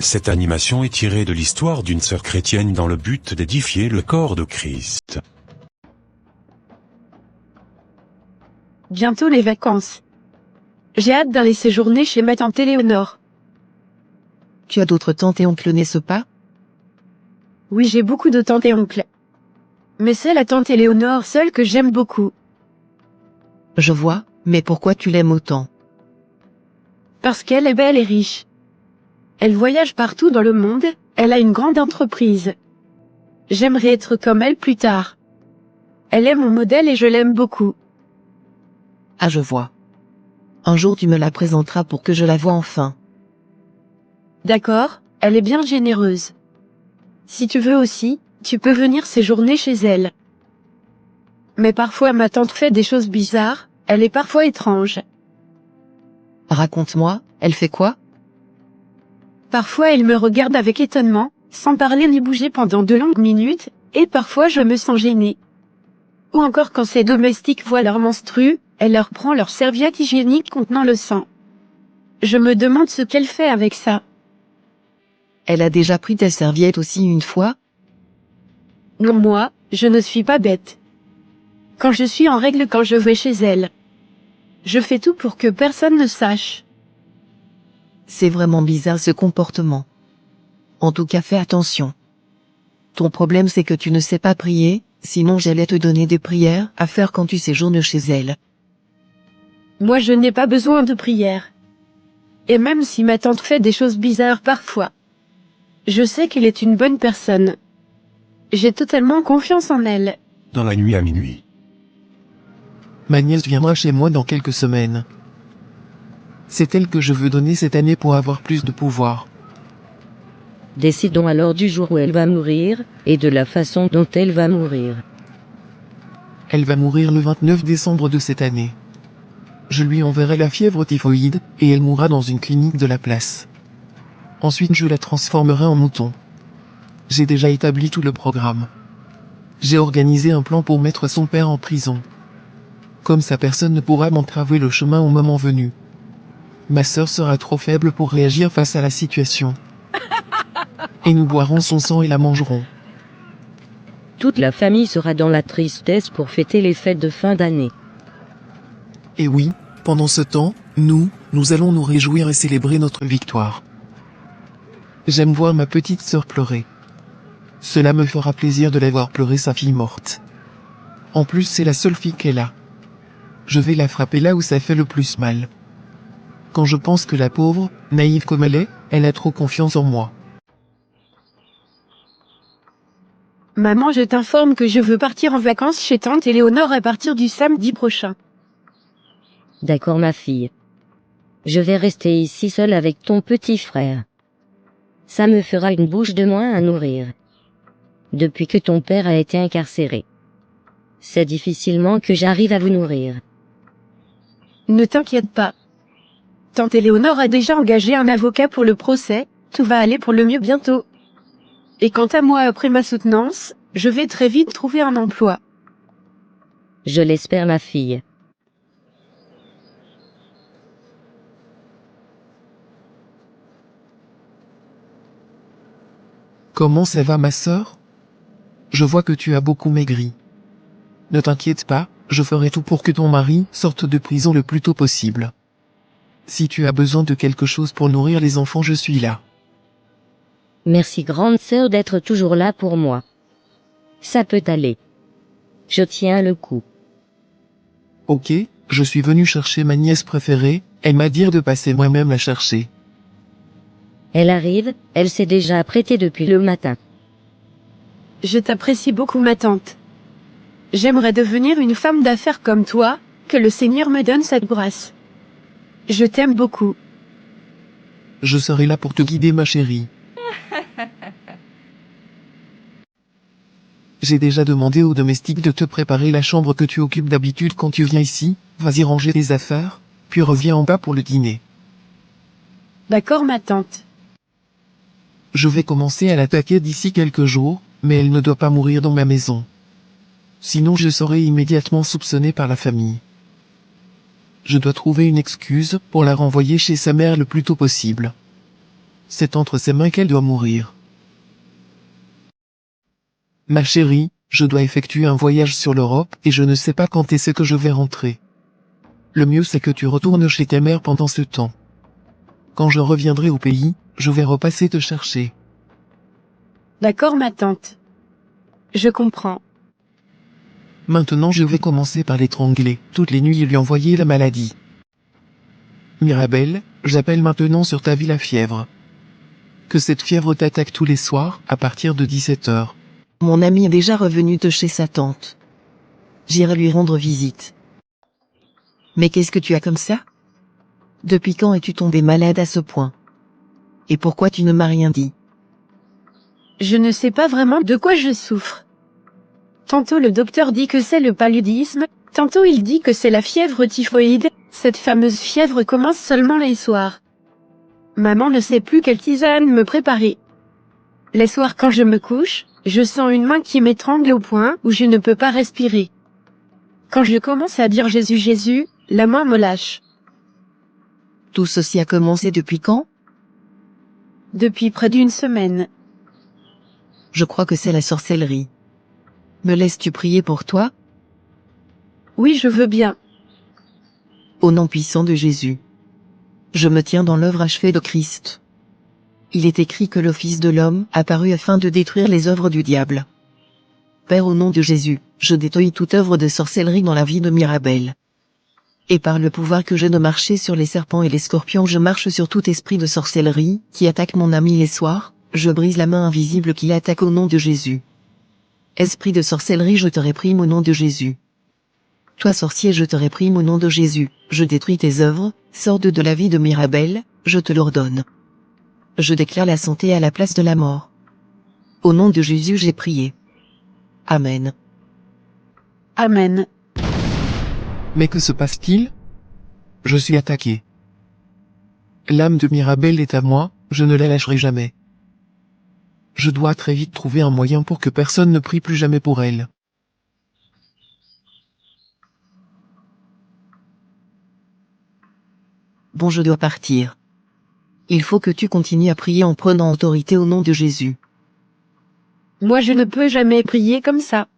Cette animation est tirée de l'histoire d'une sœur chrétienne dans le but d'édifier le corps de Christ. Bientôt les vacances. J'ai hâte d'aller séjourner chez ma tante Éléonore. Tu as d'autres tantes et oncles, n'est-ce pas? Oui, j'ai beaucoup de tantes et oncles. Mais c'est la tante Éléonore seule que j'aime beaucoup. Je vois, mais pourquoi tu l'aimes autant? Parce qu'elle est belle et riche. Elle voyage partout dans le monde, elle a une grande entreprise. J'aimerais être comme elle plus tard. Elle est mon modèle et je l'aime beaucoup. Ah, je vois. Un jour tu me la présenteras pour que je la voie enfin. D'accord, elle est bien généreuse. Si tu veux aussi, tu peux venir séjourner chez elle. Mais parfois ma tante fait des choses bizarres, elle est parfois étrange. Raconte-moi, elle fait quoi? Parfois elle me regarde avec étonnement, sans parler ni bouger pendant de longues minutes, et parfois je me sens gênée. Ou encore quand ses domestiques voient leurs menstrues, elle leur prend leur serviette hygiénique contenant le sang. Je me demande ce qu'elle fait avec ça. Elle a déjà pris ta serviette aussi une fois? Non, moi, je ne suis pas bête. Quand je suis en règle, quand je vais chez elle, je fais tout pour que personne ne sache. C'est vraiment bizarre ce comportement. En tout cas, fais attention. Ton problème c'est que tu ne sais pas prier, sinon j'allais te donner des prières à faire quand tu séjournes chez elle. Moi je n'ai pas besoin de prière. Et même si ma tante fait des choses bizarres parfois, je sais qu'elle est une bonne personne. J'ai totalement confiance en elle. Dans la nuit à minuit. Ma nièce viendra chez moi dans quelques semaines. C'est elle que je veux donner cette année pour avoir plus de pouvoir. Décidons alors du jour où elle va mourir, et de la façon dont elle va mourir. Elle va mourir le 29 décembre de cette année. Je lui enverrai la fièvre typhoïde, et elle mourra dans une clinique de la place. Ensuite je la transformerai en mouton. J'ai déjà établi tout le programme. J'ai organisé un plan pour mettre son père en prison. Comme ça personne ne pourra m'entraver le chemin au moment venu. Ma sœur sera trop faible pour réagir face à la situation. Et nous boirons son sang et la mangerons. Toute la famille sera dans la tristesse pour fêter les fêtes de fin d'année. Et oui, pendant ce temps, nous allons nous réjouir et célébrer notre victoire. J'aime voir ma petite sœur pleurer. Cela me fera plaisir de la voir pleurer sa fille morte. En plus c'est la seule fille qu'elle a. Je vais la frapper là où ça fait le plus mal. Quand je pense que la pauvre, naïve comme elle a trop confiance en moi. Maman, je t'informe que je veux partir en vacances chez tante Éléonore à partir du samedi prochain. D'accord ma fille. Je vais rester ici seule avec ton petit frère. Ça me fera une bouche de moins à nourrir. Depuis que ton père a été incarcéré, c'est difficilement que j'arrive à vous nourrir. Ne t'inquiète pas. Tante Éléonore a déjà engagé un avocat pour le procès, tout va aller pour le mieux bientôt. Et quant à moi, après ma soutenance, je vais très vite trouver un emploi. Je l'espère ma fille. Comment ça va ma sœur? Je vois que tu as beaucoup maigri. Ne t'inquiète pas, je ferai tout pour que ton mari sorte de prison le plus tôt possible. Si tu as besoin de quelque chose pour nourrir les enfants, je suis là. Merci grande sœur d'être toujours là pour moi. Ça peut aller. Je tiens le coup. Ok, je suis venu chercher ma nièce préférée, elle m'a dit de passer moi-même la chercher. Elle arrive, elle s'est déjà apprêtée depuis le matin. Je t'apprécie beaucoup, ma tante. J'aimerais devenir une femme d'affaires comme toi, que le Seigneur me donne cette grâce. Je t'aime beaucoup. Je serai là pour te guider ma chérie. J'ai déjà demandé au domestique de te préparer la chambre que tu occupes d'habitude quand tu viens ici, vas-y ranger tes affaires, puis reviens en bas pour le dîner. D'accord, ma tante. Je vais commencer à l'attaquer d'ici quelques jours, mais elle ne doit pas mourir dans ma maison. Sinon je serai immédiatement soupçonné par la famille. Je dois trouver une excuse pour la renvoyer chez sa mère le plus tôt possible. C'est entre ses mains qu'elle doit mourir. Ma chérie, je dois effectuer un voyage sur l'Europe et je ne sais pas quand est-ce que je vais rentrer. Le mieux c'est que tu retournes chez tes mères pendant ce temps. Quand je reviendrai au pays, je vais repasser te chercher. D'accord, ma tante. Je comprends. Maintenant je vais commencer par l'étrangler. Toutes les nuits lui envoyer la maladie. Mirabelle, j'appelle maintenant sur ta vie la fièvre. Que cette fièvre t'attaque tous les soirs, à partir de 17h. Mon ami est déjà revenu de chez sa tante. J'irai lui rendre visite. Mais qu'est-ce que tu as comme ça? Depuis quand es-tu tombé malade à ce point? Et pourquoi tu ne m'as rien dit? Je ne sais pas vraiment de quoi je souffre. Tantôt le docteur dit que c'est le paludisme, tantôt il dit que c'est la fièvre typhoïde, cette fameuse fièvre commence seulement les soirs. Maman ne sait plus quelle tisane me préparer. Les soirs quand je me couche, je sens une main qui m'étrangle au point où je ne peux pas respirer. Quand je commence à dire Jésus Jésus, la main me lâche. Tout ceci a commencé depuis quand? Depuis près d'une semaine. Je crois que c'est la sorcellerie. Me laisses-tu prier pour toi? Oui, je veux bien. Au nom puissant de Jésus. Je me tiens dans l'œuvre achevée de Christ. Il est écrit que le Fils de l'homme apparut afin de détruire les œuvres du diable. Père, au nom de Jésus, je détruis toute œuvre de sorcellerie dans la vie de Mirabelle. Et par le pouvoir que j'ai de marcher sur les serpents et les scorpions, je marche sur tout esprit de sorcellerie qui attaque mon ami les soirs, je brise la main invisible qui l'attaque au nom de Jésus. Esprit de sorcellerie, je te réprime au nom de Jésus. Toi sorcier, je te réprime au nom de Jésus, je détruis tes œuvres, sors de la vie de Mirabelle, je te l'ordonne. Je déclare la santé à la place de la mort. Au nom de Jésus j'ai prié. Amen. Amen. Mais que se passe-t-il? Je suis attaqué. L'âme de Mirabelle est à moi, je ne la lâcherai jamais. Je dois très vite trouver un moyen pour que personne ne prie plus jamais pour elle. Bon, je dois partir. Il faut que tu continues à prier en prenant autorité au nom de Jésus. Moi je ne peux jamais prier comme ça.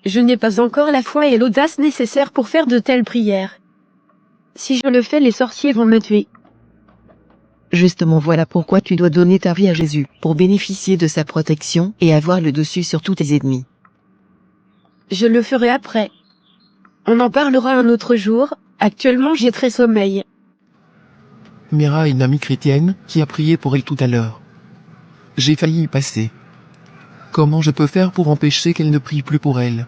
Je n'ai pas encore la foi et l'audace nécessaires pour faire de telles prières. Si je le fais, les sorciers vont me tuer. Justement, voilà pourquoi tu dois donner ta vie à Jésus, pour bénéficier de sa protection et avoir le dessus sur tous tes ennemis. Je le ferai après. On en parlera un autre jour, actuellement j'ai très sommeil. Mira est une amie chrétienne qui a prié pour elle tout à l'heure. J'ai failli y passer. Comment je peux faire pour empêcher qu'elle ne prie plus pour elle?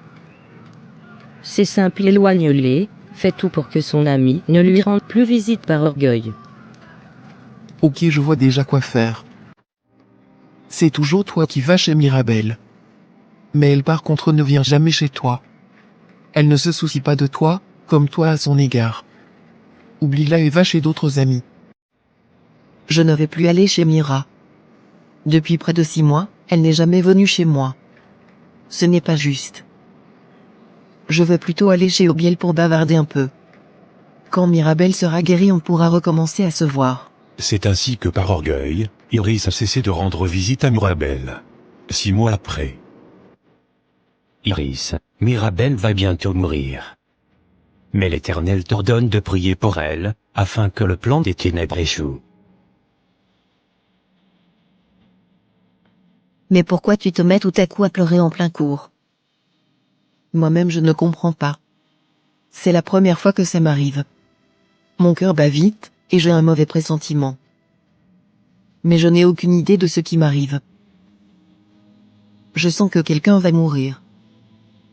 C'est simple, éloigne-les, fais tout pour que son ami ne lui rende plus visite par orgueil. Ok, je vois déjà quoi faire. C'est toujours toi qui vas chez Mirabelle. Mais elle par contre ne vient jamais chez toi. Elle ne se soucie pas de toi, comme toi à son égard. Oublie-la et va chez d'autres amis. Je ne vais plus aller chez Mira. Depuis près de 6 mois, elle n'est jamais venue chez moi. Ce n'est pas juste. Je vais plutôt aller chez Obiel pour bavarder un peu. Quand Mirabelle sera guérie, on pourra recommencer à se voir. C'est ainsi que par orgueil, Iris a cessé de rendre visite à Mirabelle. 6 mois après. Iris, Mirabelle va bientôt mourir. Mais l'Éternel t'ordonne de prier pour elle, afin que le plan des ténèbres échoue. Mais pourquoi tu te mets tout à coup à pleurer en plein cours? Moi-même je ne comprends pas. C'est la première fois que ça m'arrive. Mon cœur bat vite, et j'ai un mauvais pressentiment. Mais je n'ai aucune idée de ce qui m'arrive. Je sens que quelqu'un va mourir.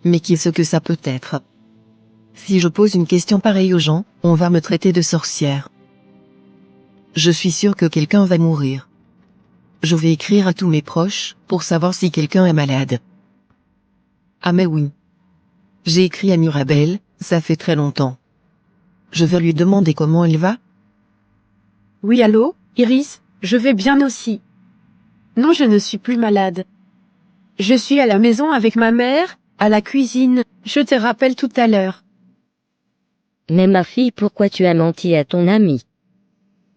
Mais qui est-ce que ça peut être? Si je pose une question pareille aux gens, on va me traiter de sorcière. Je suis sûre que quelqu'un va mourir. Je vais écrire à tous mes proches, pour savoir si quelqu'un est malade. Ah mais oui. J'ai écrit à Mirabelle, ça fait très longtemps. Je vais lui demander comment elle va. Oui, allô, Iris, je vais bien aussi. Non, je ne suis plus malade. Je suis à la maison avec ma mère, à la cuisine, je te rappelle tout à l'heure. Mais ma fille, pourquoi tu as menti à ton amie?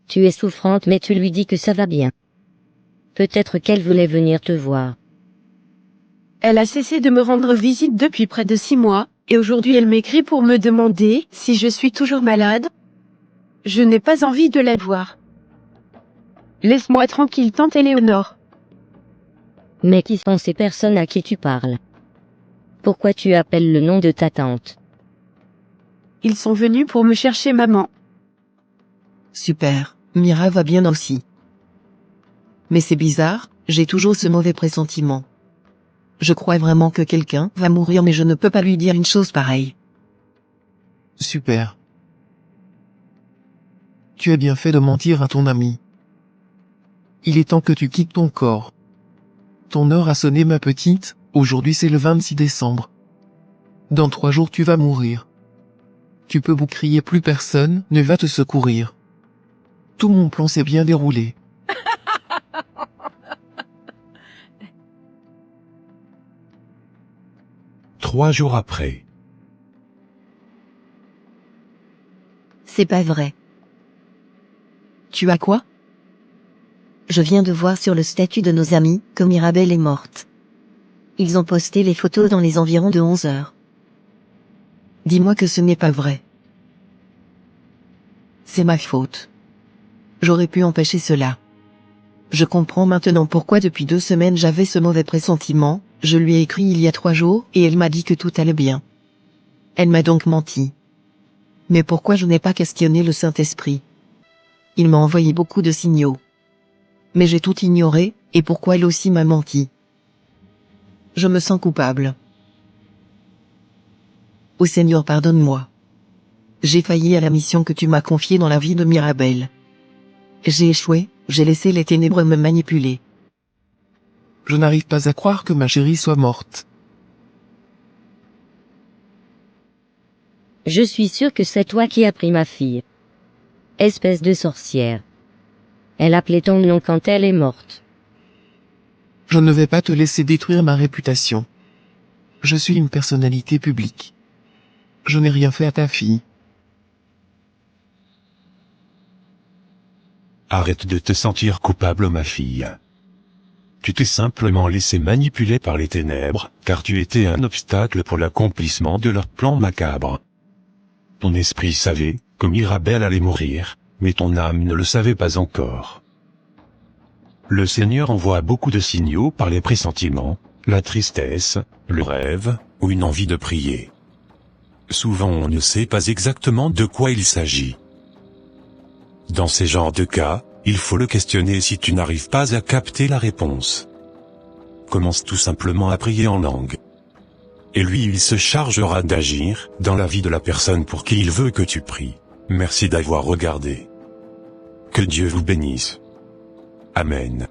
Tu es souffrante mais tu lui dis que ça va bien. Peut-être qu'elle voulait venir te voir. Elle a cessé de me rendre visite depuis près de 6 mois, et aujourd'hui elle m'écrit pour me demander si je suis toujours malade. Je n'ai pas envie de la voir. Laisse-moi tranquille, tante Éléonore. Mais qui sont ces personnes à qui tu parles? Pourquoi tu appelles le nom de ta tante? Ils sont venus pour me chercher, maman. Super, Mira va bien aussi. Mais c'est bizarre, j'ai toujours ce mauvais pressentiment. Je crois vraiment que quelqu'un va mourir, mais je ne peux pas lui dire une chose pareille. Super. Tu as bien fait de mentir à ton ami. Il est temps que tu quittes ton corps. Ton heure a sonné, ma petite, aujourd'hui c'est le 26 décembre. Dans 3 jours tu vas mourir. Tu peux vous crier, plus personne ne va te secourir. Tout mon plan s'est bien déroulé. Trois jours après. C'est pas vrai. Tu as quoi? Je viens de voir sur le statut de nos amis que Mirabelle est morte. Ils ont posté les photos dans les environs de 11 heures. Dis-moi que ce n'est pas vrai. C'est ma faute. J'aurais pu empêcher cela. Je comprends maintenant pourquoi depuis 2 semaines j'avais ce mauvais pressentiment. Je lui ai écrit il y a 3 jours et elle m'a dit que tout allait bien. Elle m'a donc menti. Mais pourquoi je n'ai pas questionné le Saint-Esprit? Il m'a envoyé beaucoup de signaux. Mais j'ai tout ignoré, et pourquoi elle aussi m'a menti? Je me sens coupable. Ô Seigneur, pardonne-moi. J'ai failli à la mission que tu m'as confiée dans la vie de Mirabelle. J'ai échoué, j'ai laissé les ténèbres me manipuler. Je n'arrive pas à croire que ma chérie soit morte. Je suis sûr que c'est toi qui as pris ma fille. Espèce de sorcière. Elle appelait ton nom quand elle est morte. Je ne vais pas te laisser détruire ma réputation. Je suis une personnalité publique. Je n'ai rien fait à ta fille. Arrête de te sentir coupable, ma fille. Tu t'es simplement laissé manipuler par les ténèbres, car tu étais un obstacle pour l'accomplissement de leur plan macabre. Ton esprit savait que Mirabelle allait mourir, mais ton âme ne le savait pas encore. Le Seigneur envoie beaucoup de signaux par les pressentiments, la tristesse, le rêve, ou une envie de prier. Souvent on ne sait pas exactement de quoi il s'agit. Dans ces genres de cas, il faut le questionner si tu n'arrives pas à capter la réponse. Commence tout simplement à prier en langue. Et lui, il se chargera d'agir dans la vie de la personne pour qui il veut que tu pries. Merci d'avoir regardé. Que Dieu vous bénisse. Amen.